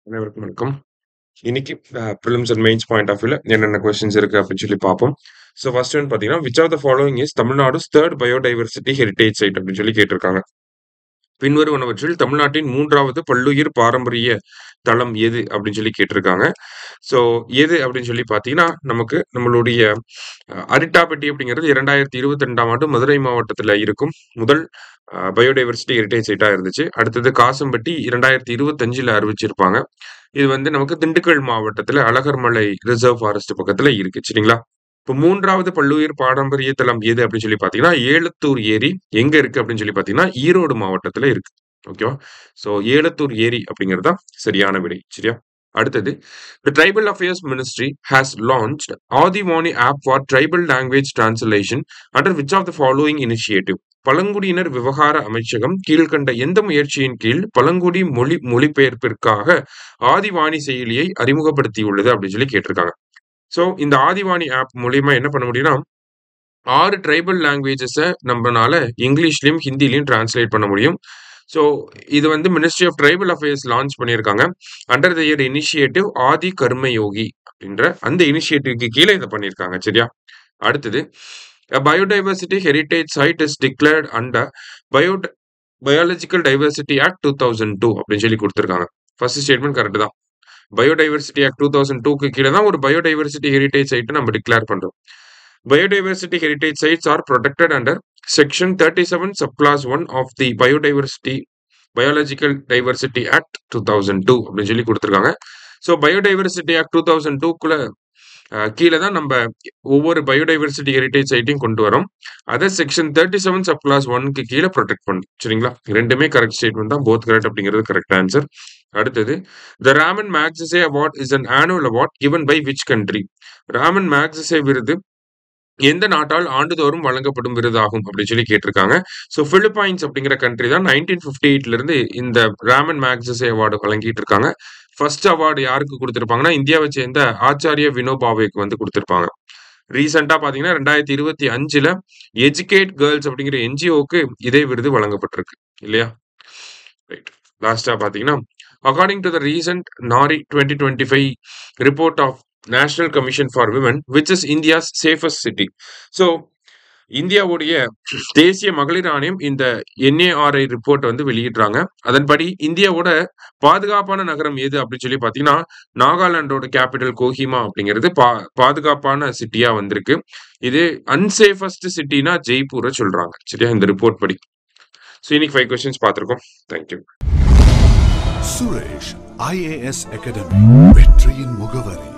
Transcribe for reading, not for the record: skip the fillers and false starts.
அனைவருக்கும் வணக்கம். இன்னைக்கு prelims and mains point of வியூல என்னென்ன கொஸ்டின்ஸ் இருக்கு அப்படின்னு சொல்லி பார்ப்போம். ஸோ ஃபர்ஸ்ட் ஒன் பார்த்தீங்கன்னா, which of the following is Tamil Nadu's third biodiversity heritage site அப்படின்னு சொல்லி கேட்டிருக்காங்க. பின்வருவனவற்றில் தமிழ்நாட்டின் 3வது பல்லுயிர் பாரம்பரிய தளம் எது அப்படின்னு சொல்லி கேட்டிருக்காங்க. ஸோ எது அப்படின்னு சொல்லி பார்த்தீங்கன்னா, நமக்கு நம்மளுடைய அரிட்டாப்பட்டி அப்படிங்கிறது 2022ஆம் ஆண்டு மதுரை மாவட்டத்தில் இருக்கும் முதல் பயோடைவர்சிட்டி ஹெரிடேஜ் சைட்டா இருந்துச்சு. அடுத்தது காசம்பட்டி 2025ல் அறிவிச்சிருப்பாங்க. இது வந்து நமக்கு திண்டுக்கல் மாவட்டத்துல அழகர்மலை ரிசர்வ் ஃபாரஸ்ட் பக்கத்துல இருக்கு. சரிங்களா? இப்போ 3வது பல்லுயிர் பாரம்பரிய தளம் எது அப்படின்னு சொல்லி பார்த்தீங்கன்னா, ஏலத்தூர் ஏரி எங்க இருக்கு அப்படின்னு சொல்லி பார்த்தீங்கன்னா, ஈரோடு மாவட்டத்துல இருக்கு. ஓகேவா? ஸோ ஏலத்தூர் ஏரி அப்படிங்கிறது தான் சரியான விடை. சரியா? அடுத்தது, The Tribal Affairs Ministry has launched Adivaani app for tribal language translation under which of the following initiative? பழங்குடியினர் விவகார அமைச்சகம் கீழ்கண்ட எந்த முயற்சியின் கீழ் பழங்குடி மொழிபெயர்ப்பிற்காக ஆதிவாணி செயலியை அறிமுகப்படுத்தியுள்ளது அப்படின்னு சொல்லி கேட்டிருக்காங்க. ஸோ இந்த ஆதிவாணி ஆப் மூலியமா என்ன பண்ண முடியும்னா, 6 ட்ரைபல் லாங்குவேஜஸை நம்மனால இங்கிலீஷ்லயும் ஹிந்திலையும் டிரான்ஸ்லேட் பண்ண முடியும். ஸோ இது வந்து ministry of tribal affairs launch பண்ணியிருக்காங்க. Under the year initiative Adi Karmayogi அப்படின்ற அந்த இனிஷியேட்டிவ்க்கு கீழே இதை பண்ணியிருக்காங்க. சரியா? அடுத்தது, A biodiversity heritage site is declared under Biological Diversity Act 2002 அப்படின்னு சொல்லி கொடுத்துருக்காங்க. ஃபர்ஸ்ட் ஸ்டேட்மெண்ட் கரெக்ட் தான். பயோடைவர்சிட்டி ஆக்ட் 2002க்கு கீழே தான் ஒரு பயோடைவர்சிட்டி ஹெரிடேஜ் சைட்டை நம்ம டிக்ளேர் பண்றோம். Biodiversity heritage sites are protected under Section 37 subclass 1 of the Biological Diversity Act 2002 அப்படின்னு சொல்லி கொடுத்துருக்காங்க. ஸோ பயோடைவர்சிட்டி ஆக்ட் 2002க்குள்ள கீழே தான் நம்ம ஒவ்வொரு பயோடைவர்சிட்டி ஹெரிடேஜ் சைட்டையும் கொண்டு வரோம். அதை செக்ஷன் 37 சப் கிளாஸ் 1க்கு கீழே ப்ரொடெக்ட் பண்ணும். சரிங்களா? ரெண்டுமே கரெக்ட் ஸ்டேட்மெண்ட் தான். போத் கரெக்ட் அப்படிங்கிறது கரெக்ட் ஆன்சர். அடுத்தது, the Ramon Magsaysay award is an annual award given by which country? Ramon Magsaysay விருது எந்த நாட்டால் ஆண்டுதோறும் வழங்கப்படும் விருதாகும் அப்படின்னு சொல்லி கேட்டிருக்காங்க. ஸோ பிலிப்பைன்ஸ் அப்படிங்கிற கண்ட்ரி தான் 1958ல இருந்து இந்த ராமன் மேக்ஸசே அவார்டு வழங்கிட்டு இருக்காங்க. ஃபர்ஸ்ட் அவார்டு யாருக்கு கொடுத்திருப்பாங்கன்னா, இந்தியாவை சேர்ந்த ஆச்சாரிய வினோபாவேக்கு வந்து கொடுத்திருப்பாங்க. ரீசெண்டா பாத்தீங்கன்னா 2025ல எஜுகேட் கேர்ள்ஸ் அப்படிங்கிற என்ஜிஓக்கு இதே விருது வழங்கப்பட்டிருக்கு இல்லையா? ரைட். லாஸ்டா பாத்தீங்கன்னா, according to the recent Nari 2025 report of National Commission for Women which is India's safest city. So இந்தியாவுடைய தேசிய மகளிர் ஆணையம் இந்த NARI ரிப்போர்ட் வந்து வெளியிடுறாங்க. அதன்படி இந்தியாவோட பாதுகாப்பான நகரம் எது அப்படின்னு சொல்லி பாத்தீங்கன்னா, நாகாலாண்டோட கேபிட்டல் கோஹிமா அப்படிங்கிறது பாதுகாப்பான சிட்டியா வந்திருக்கு. இது அன்சேஃபஸ்ட் சிட்டினா ஜெய்ப்பூரை சொல்றாங்க. சரியா? இந்த ரிப்போர்ட் படி. ஸோ இன்னைக்கு 5 கொஸ்டின்ஸ் பார்த்திருக்கோம். தேங்க்யூ. சுரேஷ் IAS அகாடமி வெற்றியின் முகவரி.